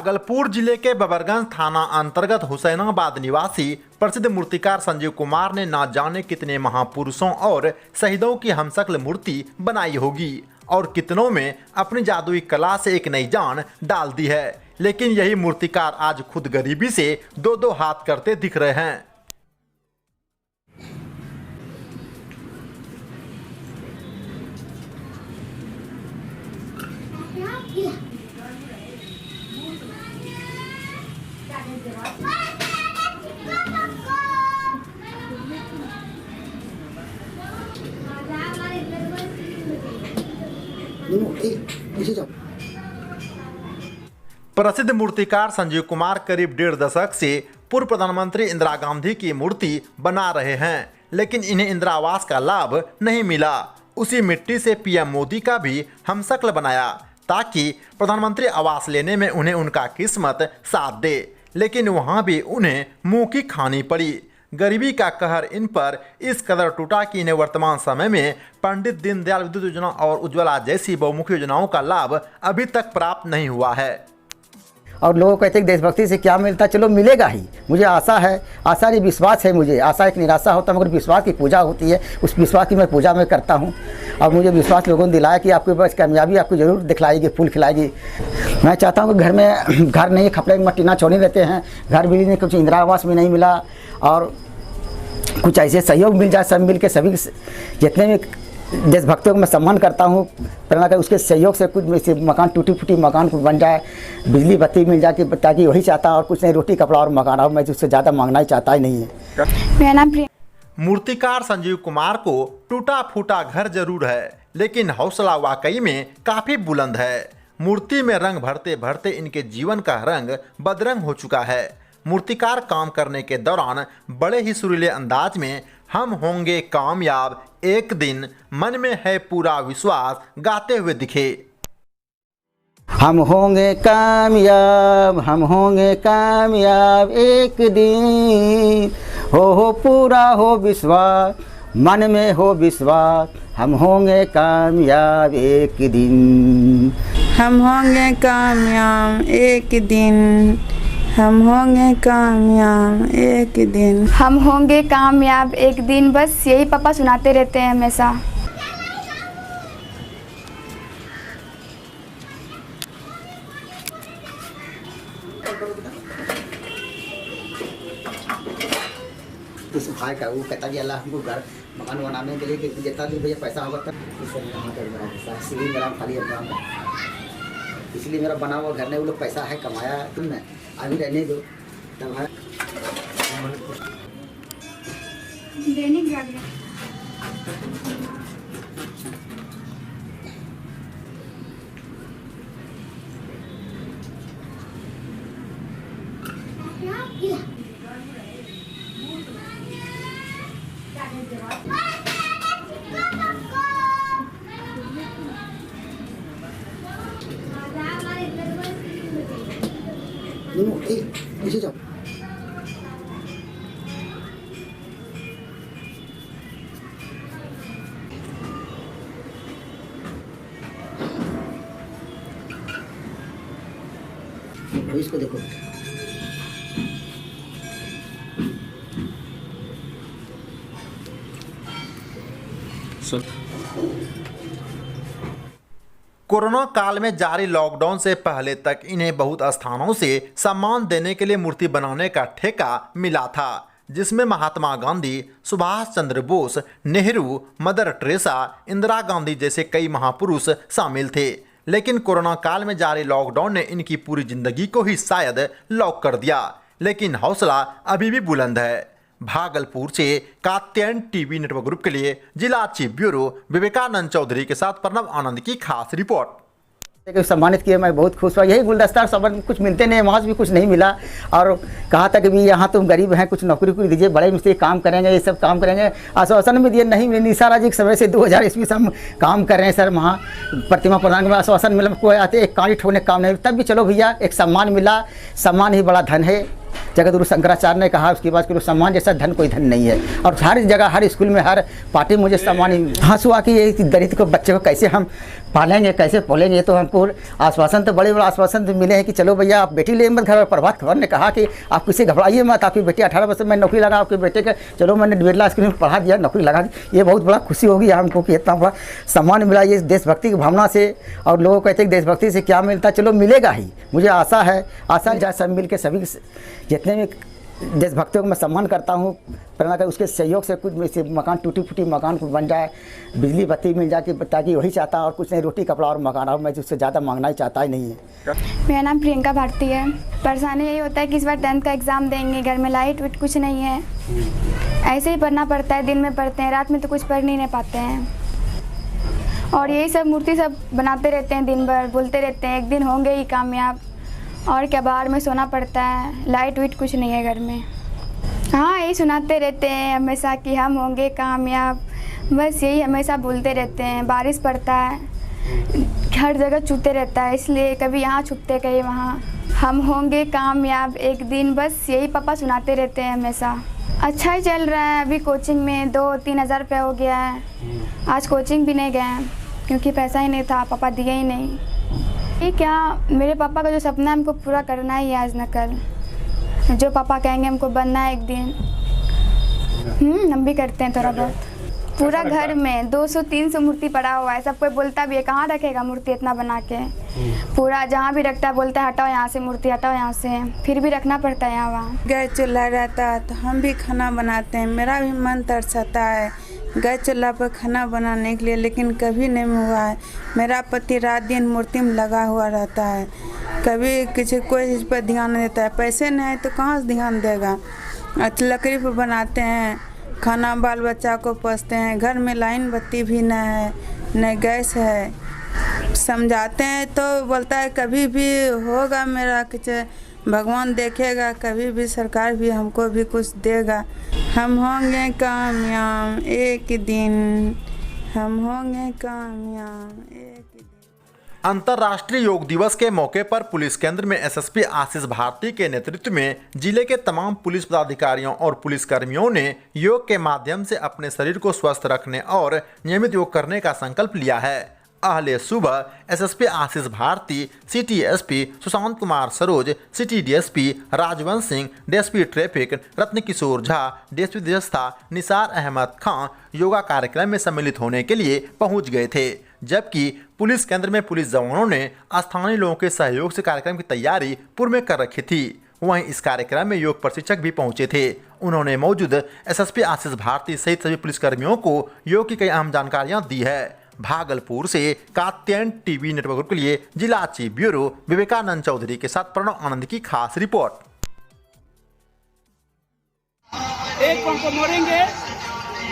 भागलपुर जिले के बबरगंज थाना अंतर्गत हुसैनाबाद निवासी प्रसिद्ध मूर्तिकार संजीव कुमार ने न जाने कितने महापुरुषों और शहीदों की हमशक्ल मूर्ति बनाई होगी और कितनों में अपनी जादुई कला से एक नई जान डाल दी है। लेकिन यही मूर्तिकार आज खुद गरीबी से दो दो हाथ करते दिख रहे हैं। प्रसिद्ध मूर्तिकार संजीव कुमार करीब 1.5 दशक से पूर्व प्रधानमंत्री इंदिरा गांधी की मूर्ति बना रहे हैं, लेकिन इन्हें इंदिरा आवास का लाभ नहीं मिला। उसी मिट्टी से पीएम मोदी का भी हमशक्ल बनाया ताकि प्रधानमंत्री आवास लेने में उन्हें उनका किस्मत साथ दे, लेकिन वहां भी उन्हें मुंह की खानी पड़ी। गरीबी का कहर इन पर इस कदर टूटा कि इन्हें वर्तमान समय में पंडित दीनदयाल विद्युत योजना और उज्ज्वला जैसी बहुमुखी योजनाओं का लाभ अभी तक प्राप्त नहीं हुआ है। और लोगों कहते हैं देशभक्ति से क्या मिलता, चलो मिलेगा ही। मुझे आशा है, आशा नहीं विश्वास है। मुझे आशा एक निराशा होता है, मगर विश्वास की पूजा होती है। उस विश्वास की मैं पूजा में करता हूँ और मुझे विश्वास लोगों ने दिलाया कि आपके पास कामयाबी आपको जरूर दिखलाएगी, फूल खिलाएगी। मैं चाहता हूँ कि घर में घर नहीं, खपड़े मट्टीना छोड़े रहते हैं, घर भी नहीं, कुछ इंदिरा आवास में नहीं मिला और कुछ ऐसे सहयोग मिल जाए, सब मिल के सभी जितने भी देशभक्तों को मैं सम्मान करता हूँ, प्रेरणा कर उसके सहयोग से कुछ मकान टूटी फूटी मकान को बन जाए, बिजली बत्ती मिल जाए, ताकि वही चाहता हूँ और कुछ नहीं, रोटी कपड़ा और मकान। और मैं उससे ज़्यादा मांगना ही चाहता ही नहीं है। मेरा नाम प्रिया। मूर्तिकार संजीव कुमार को टूटा फूटा घर जरूर है, लेकिन हौसला वाकई में काफी बुलंद है। मूर्ति में रंग भरते भरते इनके जीवन का रंग बदरंग हो चुका है। मूर्तिकार काम करने के दौरान बड़े ही सुरीले अंदाज में हम होंगे कामयाब एक दिन, मन में है पूरा विश्वास, गाते हुए दिखे। हम होंगे कामयाब, हम होंगे कामयाब एक दिन, हो पूरा हो विश्वास, मन में हो विश्वास, हम होंगे कामयाब एक दिन। हम होंगे कामयाब एक दिन, हम होंगे कामयाब एक दिन। हम होंगे कामयाब एक दिन, बस यही पापा सुनाते रहते हैं हमेशा। भाई का वो कहता कि अल्लाह हमको घर मकान बनाने के लिए जितना भी भैया पैसा होगा तब इसलिए मेरा खाली इसलिए मेरा बना हुआ घर ने वो लोग पैसा है कमाया तुमने अभी रहने दो तब है नीचे जाओ। इसको देखो कोरोना काल में जारी लॉकडाउन से पहले तक इन्हें बहुत स्थानों से सम्मान देने के लिए मूर्ति बनाने का ठेका मिला था, जिसमें महात्मा गांधी, सुभाष चंद्र बोस, नेहरू, मदर टेरेसा, इंदिरा गांधी जैसे कई महापुरुष शामिल थे। लेकिन कोरोना काल में जारी लॉकडाउन ने इनकी पूरी जिंदगी को ही शायद लॉक कर दिया, लेकिन हौसला अभी भी बुलंद है। भागलपुर से कात्यायन टीवी नेटवर्क ग्रुप के लिए जिला चीफ ब्यूरो विवेकानंद चौधरी के साथ प्रणव आनंद की खास रिपोर्ट। सम्मानित किए, मैं बहुत खुश हुआ। यही गुलदस्ता सब कुछ मिलते नहीं, वहाँ से भी कुछ नहीं मिला और कहा था कि भी यहाँ तुम गरीब हैं, कुछ नौकरी को दीजिए, बड़े मिस्त्री काम करेंगे, ये सब काम करेंगे। आश्वासन में दिए, नहीं मिली। निसारा जी के समय से 2000 ईस्वी से हम काम कर रहे हैं सर। वहाँ प्रतिमा प्रदान में आश्वासन मिला, कोई आते एक कांडी ठोकने काम नहीं, तब भी चलो भैया एक सम्मान मिला। सम्मान ही बड़ा धन है। जगत गुरु शंकराचार्य ने कहा उसके बाद कि सम्मान जैसा धन कोई धन नहीं है। और हर जगह, हर स्कूल में, हर पार्टी में मुझे सम्मान हाँसू आ कि ये दलित को बच्चे को कैसे हम पालेंगे, कैसे पोलेंगे। तो हमको आश्वासन तो बड़े आश्वासन तो मिले हैं कि चलो भैया आप बेटी ले मत घर। प्रभात खबर ने कहा कि आप किसी घबराइए मत, आपकी बेटी 18 वर्ष में नौकरी लगा, आपके बेटे के चलो मैंने बिरला स्कूल में पढ़ा दिया, नौकरी लगा दी। ये बहुत बड़ा खुशी होगी हमको कि इतना बड़ा सम्मान मिला ये देशभक्ति की भावना से। और लोग कहते हैं कि देशभक्ति से क्या मिलता, चलो मिलेगा ही। मुझे आशा है, सब मिल के सभी जितने भी देशभक्तियों को मैं सम्मान करता हूँ, प्रेरणा कर उसके सहयोग से कुछ से मकान टूटी फूटी मकान को बन जाए, बिजली बत्ती मिल जाए, ताकि वही चाहता और कुछ नहीं, रोटी कपड़ा और मकान। और मैं उससे ज़्यादा मांगना ही चाहता ही नहीं है। मेरा नाम प्रियंका भारती है। परेशानी यही होता है कि इस बार 10th का एग्ज़ाम देंगे, घर में लाइट विट कुछ नहीं है, ऐसे ही पढ़ना पड़ता है। दिन में पढ़ते हैं, रात में तो कुछ पढ़ नहीं पाते हैं। और यही सब मूर्ति सब बनाते रहते हैं, दिन भर बोलते रहते हैं एक दिन होंगे ही कामयाब। और क्या, बाहर में सोना पड़ता है, लाइट विट कुछ नहीं है घर में। हाँ, यही सुनाते रहते हैं हमेशा कि हम होंगे कामयाब, बस यही हमेशा बोलते रहते हैं। बारिश पड़ता है, हर जगह छूते रहता है, इसलिए कभी यहाँ छुपते कहीं वहाँ। हम होंगे कामयाब एक दिन, बस यही पापा सुनाते रहते हैं हमेशा। अच्छा ही चल रहा है, अभी कोचिंग में 2-3 हज़ार रुपये हो गया है। आज कोचिंग भी नहीं गए क्योंकि पैसा ही नहीं था, पापा दिए ही नहीं। ये क्या, मेरे पापा का जो सपना है हमको पूरा करना ही है आज न कल। जो पापा कहेंगे हमको बनना है एक दिन, हम भी करते हैं थोड़ा बहुत। पूरा घर में 200-300 मूर्ति पड़ा हुआ है, सब कोई बोलता भी है कहाँ रखेगा मूर्ति इतना बना के। पूरा जहाँ भी रखता है बोलता है हटाओ यहाँ से मूर्ति, हटाओ यहाँ से, फिर भी रखना पड़ता है यहाँ वहाँ। गैस चूल्हा रहता है तो हम भी खाना बनाते हैं, मेरा भी मन तरसता है गैस चूल्हा पर खाना बनाने के लिए, लेकिन कभी नहीं हुआ है। मेरा पति रात दिन मूर्ति में लगा हुआ रहता है, कभी किसी कोई चीज़ पर ध्यान नहीं देता है। पैसे नहीं है तो कहाँ से ध्यान देगा। लकड़ी पर बनाते हैं खाना, बाल बच्चा को पोसते हैं, घर में लाइन बत्ती भी नहीं है, न गैस है। समझाते हैं तो बोलता है कभी भी होगा मेरा, कुछ भगवान देखेगा, कभी भी सरकार भी हमको भी कुछ देगा। हम होंगे कामयाब एक दिन, हम होंगे कामयाब एक दिन। अंतर्राष्ट्रीय योग दिवस के मौके पर पुलिस केंद्र में एसएसपी आशीष भारती के नेतृत्व में जिले के तमाम पुलिस पदाधिकारियों और पुलिस कर्मियों ने योग के माध्यम से अपने शरीर को स्वस्थ रखने और नियमित योग करने का संकल्प लिया है। अहले सुबह SSP Ashish Bharti, city SP Sushant Kumar Saroj, city DSP Rajvansh Singh, DSP traffic Ratna Kishore Jha, DSP दस्ता निसार अहमद खां योगा कार्यक्रम में सम्मिलित होने के लिए पहुंच गए थे। जबकि पुलिस केंद्र में पुलिस जवानों ने स्थानीय लोगों के सहयोग से कार्यक्रम की तैयारी पूर्व में कर रखी थी। वहीं इस कार्यक्रम में योग प्रशिक्षक भी पहुंचे थे। उन्होंने मौजूद एसएसपी आशीष भारती सहित सभी पुलिसकर्मियों को योग की कई अहम जानकारियां दी है। भागलपुर से कात्यायन टीवी नेटवर्क ग्रुप के लिए जिला चीफ ब्यूरो विवेकानंद चौधरी के साथ प्रणव आनंद की खास रिपोर्ट। एक पाँव को मोड़ेंगे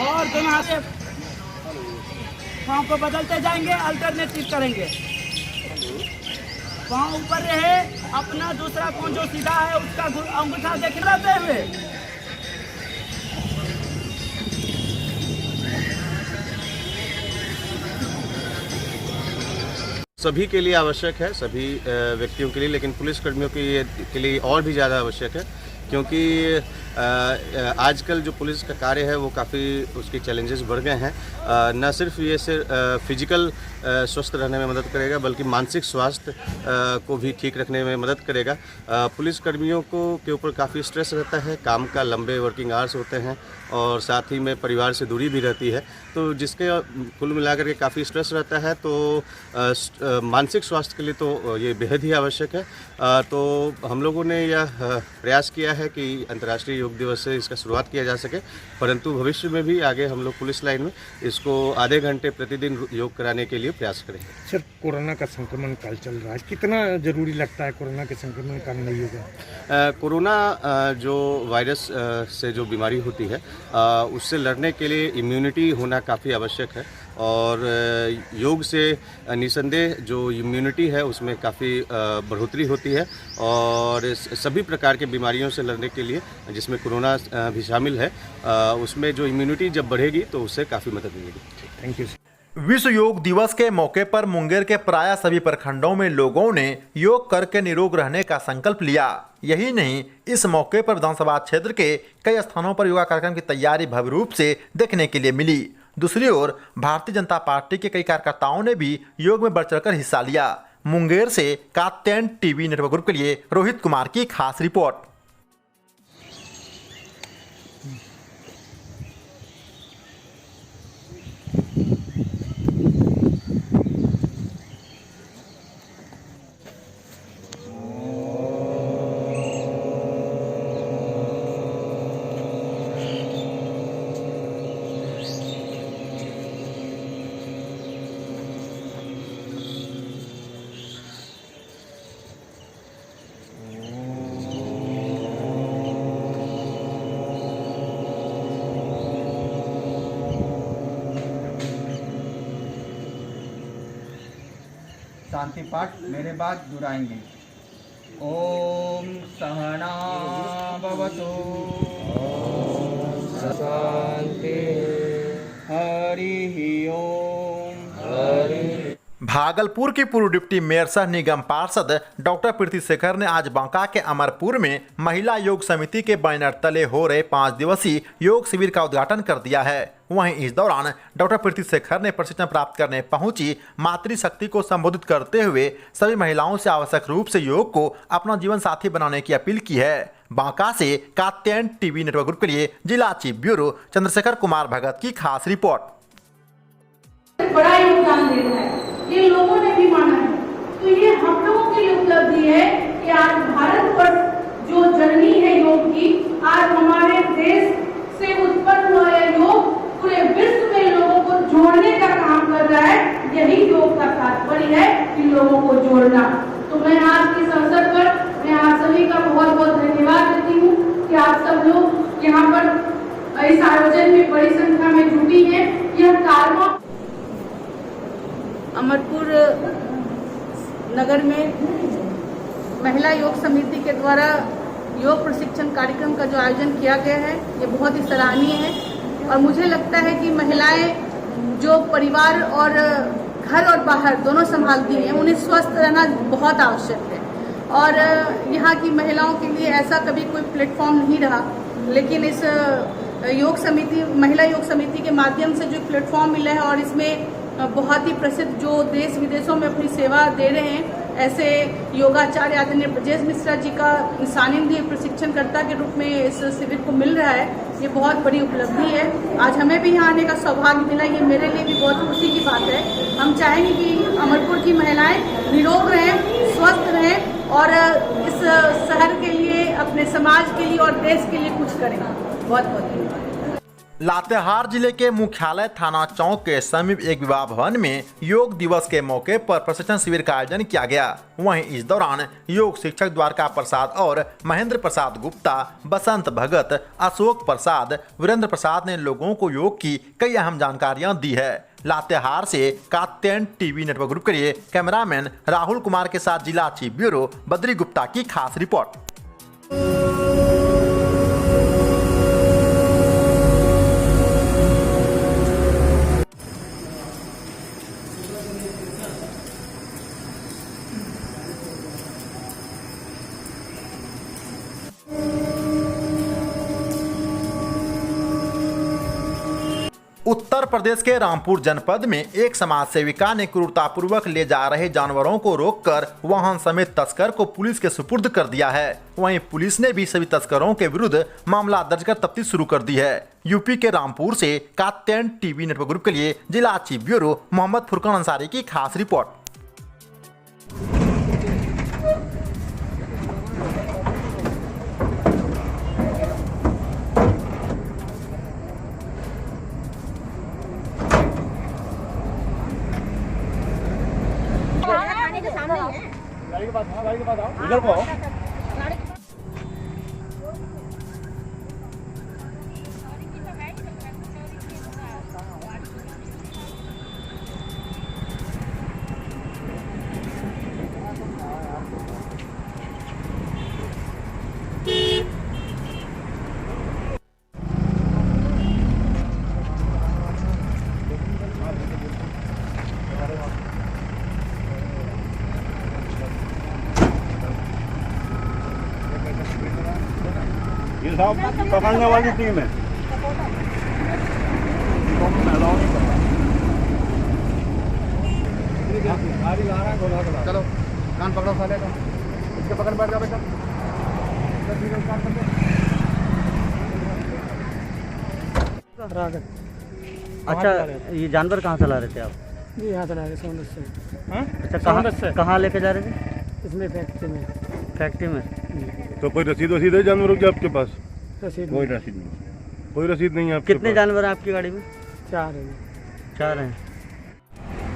और दोनों हाथ से पाँव को बदलते जाएंगे, अल्टरनेटिव करेंगे। पाँव ऊपर रहे, अपना दूसरा पाँव जो सीधा है उसका अंगूठा देखते हुए सभी के लिए आवश्यक है, सभी व्यक्तियों के लिए, लेकिन पुलिस कर्मियों के लिए और भी ज़्यादा आवश्यक है, क्योंकि आजकल जो पुलिस का कार्य है वो काफ़ी उसके चैलेंजेस बढ़ गए हैं। न सिर्फ ये फिजिकल स्वस्थ रहने में मदद करेगा, बल्कि मानसिक स्वास्थ्य को भी ठीक रखने में मदद करेगा। पुलिस कर्मियों के ऊपर काफ़ी स्ट्रेस रहता है, काम का लंबे वर्किंग आवर्स होते हैं और साथ ही में परिवार से दूरी भी रहती है, तो जिसके कुल मिलाकर के काफ़ी स्ट्रेस रहता है। तो मानसिक स्वास्थ्य के लिए तो ये बेहद ही आवश्यक है। तो हम लोगों ने यह प्रयास किया है कि अंतर्राष्ट्रीय योग दिवस से इसका शुरुआत किया जा सके, परंतु भविष्य में भी आगे हम लोग पुलिस लाइन में इसको आधे घंटे प्रतिदिन योग कराने के लिए प्रयास करेंगे। सर, कोरोना का संक्रमण काल चल रहा है, कितना ज़रूरी लगता है कोरोना के संक्रमण का नहीं होगा? कोरोना जो वायरस से जो बीमारी होती है उससे लड़ने के लिए इम्यूनिटी होना काफ़ी आवश्यक है, और योग से निसंदेह जो इम्यूनिटी है उसमें काफ़ी बढ़ोतरी होती है, और सभी प्रकार के बीमारियों से लड़ने के लिए, जिसमें कोरोना भी शामिल है, उसमें जो इम्यूनिटी जब बढ़ेगी तो उससे काफ़ी मदद मिलेगी। Thank you. विश्व योग दिवस के मौके पर मुंगेर के प्राय सभी प्रखंडों में लोगों ने योग करके निरोग रहने का संकल्प लिया। यही नहीं, इस मौके पर विधानसभा क्षेत्र के कई स्थानों पर योगा कार्यक्रम की तैयारी भव्य रूप से देखने के लिए मिली। दूसरी ओर भारतीय जनता पार्टी के कई कार्यकर्ताओं ने भी योग में बढ़ चढ़कर हिस्सा लिया। मुंगेर से कात्यायन टीवी नेटवर्क ग्रुप के लिए रोहित कुमार की खास रिपोर्ट। शांति पाठ मेरे बाद दोहराएंगे। ओम सहना भवतु, शांति, हरि ओम, हरि। भागलपुर की पूर्व डिप्टी मेयर सह निगम पार्षद डॉक्टर प्रीति शेखर ने आज बांका के अमरपुर में महिला योग समिति के बैनर तले हो रहे 5 दिवसीय योग शिविर का उद्घाटन कर दिया है। वहीं इस दौरान डॉक्टर प्रीति शेखर ने प्रशिक्षण प्राप्त करने पहुंची मातृशक्ति को संबोधित करते हुए सभी महिलाओं से आवश्यक रूप से योग को अपना जीवन साथी बनाने की अपील की है। बांका से कात्यायन टीवी नेटवर्क ग्रुप के लिए जिला चीफ ब्यूरो चंद्रशेखर कुमार भगत की खास रिपोर्ट। बड़ा योगदान दे रहा है, ये लोगों ने भी माना है, तो ये हम लोगों की उपलब्धि है कि आज भारत पर जो जननी है योग की, आज हमारे देश से उत्पन्न हुआ है योग पूरे विश्व में लोगों को जोड़ने का काम कर रहा है। यही योग का तात्पर्य है कि लोगों को जोड़ना। तो मैं आज के अवसर पर मैं आप सभी का बहुत बहुत धन्यवाद देती हूँ कि आप सब लोग यहाँ पर इस आयोजन में बड़ी संख्या में जुटी हैं। यह कार्यक्रम अमरपुर नगर में महिला योग समिति के द्वारा योग प्रशिक्षण कार्यक्रम का जो आयोजन किया गया है, ये बहुत ही सराहनीय है। और मुझे लगता है कि महिलाएं जो परिवार और घर और बाहर दोनों संभालती हैं, उन्हें स्वस्थ रहना बहुत आवश्यक है। और यहाँ की महिलाओं के लिए ऐसा कभी कोई प्लेटफॉर्म नहीं रहा, लेकिन इस योग समिति, महिला योग समिति के माध्यम से जो प्लेटफॉर्म मिला है और इसमें बहुत ही प्रसिद्ध जो देश विदेशों में अपनी सेवा दे रहे हैं, ऐसे योगाचार्य आदरणीय ब्रजेश मिश्रा जी का सानिध्य प्रशिक्षणकर्ता के रूप में इस शिविर को मिल रहा है, ये बहुत बड़ी उपलब्धि है। आज हमें भी यहाँ आने का सौभाग्य मिला, ये मेरे लिए भी बहुत खुशी की बात है। हम चाहेंगे कि अमरपुर की महिलाएं निरोग रहें, स्वस्थ रहें और इस शहर के लिए, अपने समाज के लिए और देश के लिए कुछ करें। बहुत बहुत धन्यवाद। लातेहार जिले के मुख्यालय थाना चौक के समीप एक विवाह भवन में योग दिवस के मौके पर प्रशिक्षण शिविर का आयोजन किया गया। वहीं इस दौरान योग शिक्षक द्वारका प्रसाद और महेंद्र प्रसाद गुप्ता, बसंत भगत, अशोक प्रसाद, वीरेंद्र प्रसाद ने लोगों को योग की कई अहम जानकारियां दी है। लातेहार से कात्यायन टीवी नेटवर्क ग्रुप के लिए कैमरामैन राहुल कुमार के साथ जिला चीफ ब्यूरो बद्री गुप्ता की खास रिपोर्ट। उत्तर प्रदेश के रामपुर जनपद में एक समाज सेविका ने क्रूरतापूर्वक ले जा रहे जानवरों को रोककर वाहन समेत तस्कर को पुलिस के सुपुर्द कर दिया है। वहीं पुलिस ने भी सभी तस्करों के विरुद्ध मामला दर्ज कर तफ्तीश शुरू कर दी है। यूपी के रामपुर से कात्यायन टीवी नेटवर्क ग्रुप के लिए जिला चीफ ब्यूरो मोहम्मद फुरकान अंसारी की खास रिपोर्ट। इधर को पकड़ने वाली टीम है। चलो कान पकड़ो साले का, इसके पकड़ बैठ जाओ बेटा। अच्छा, ये जानवर कहाँ से ला रहे थे आप? ये यहाँ चला रहे सोनत से। अच्छा, कहाँ लेके जा रहे थे? इसमें फैक्ट्री में। फैक्ट्री में। तो कोई रसीद वसीद है जानवरों की आपके पास? रसीद कोई रसीद नहीं। कोई रसीद नहीं है आपके कितने पास? जानवर हैं आपकी गाड़ी में? 4 है। 4 हैं।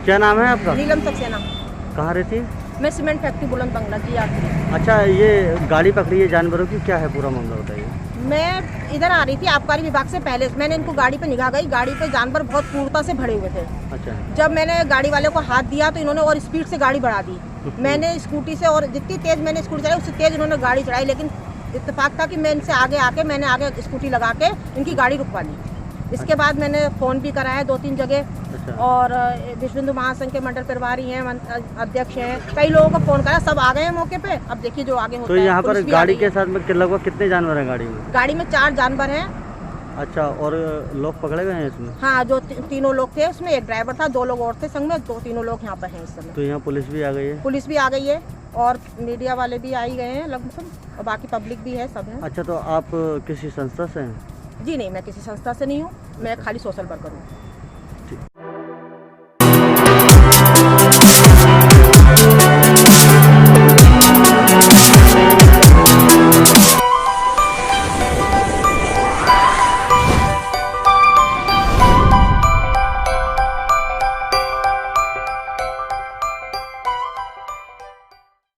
क्या नाम है आपका? नीलम सक्सेना। कहाँ रहती है? मैं सीमेंट फैक्ट्री बुलंद बंगला जी आती हूँ। अच्छा, ये गाड़ी पकड़ी है जानवरों की, क्या है पूरा मामला बताइए। मैं इधर आ रही थी आबकारी विभाग से पहले, मैंने इनको गाड़ी पे निगाह गई, गाड़ी पे जानवर बहुत क्रूरता से भरे हुए थे। अच्छा। जब मैंने गाड़ी वाले को हाथ दिया तो इन्होंने और स्पीड से गाड़ी बढ़ा दी। मैंने स्कूटी से, और जितनी तेज मैंने स्कूटी चलाई उससे तेज इन्होंने गाड़ी चढ़ाई, लेकिन इत्तेफाक था कि मैं इनसे आगे आके मैंने आगे स्कूटी लगा के इनकी गाड़ी रुकवा ली। इसके बाद मैंने फ़ोन भी कराया 2-3 जगह। अच्छा। और विश्व हिंदू महासंघ के मंडल प्रभारी हैं, अध्यक्ष हैं, कई लोगों को फ़ोन करा, सब आ गए हैं मौके पे। अब देखिए जो आगे होता तो है। यहाँ पर पुलिस भी आ गाड़ी गई के है। साथ में लगभग कितने जानवर हैं गाड़ी में? गाड़ी में 4 जानवर हैं। अच्छा, और लोग पकड़े गए हैं इसमें? हाँ, जो तीनों लोग थे उसमें, एक ड्राइवर था, 2 लोग और थे संग में, 2-3 लोग यहाँ पर हैं इस समय। तो यहाँ पुलिस भी आ गई है? पुलिस भी आ गई है और मीडिया वाले भी आ ही गए हैं लगभग, और बाकी पब्लिक भी है, सब है। अच्छा, तो आप किसी संस्था से हैं? जी नहीं, मैं किसी संस्था से नहीं हूँ, मैं खाली सोशल वर्कर हूँ।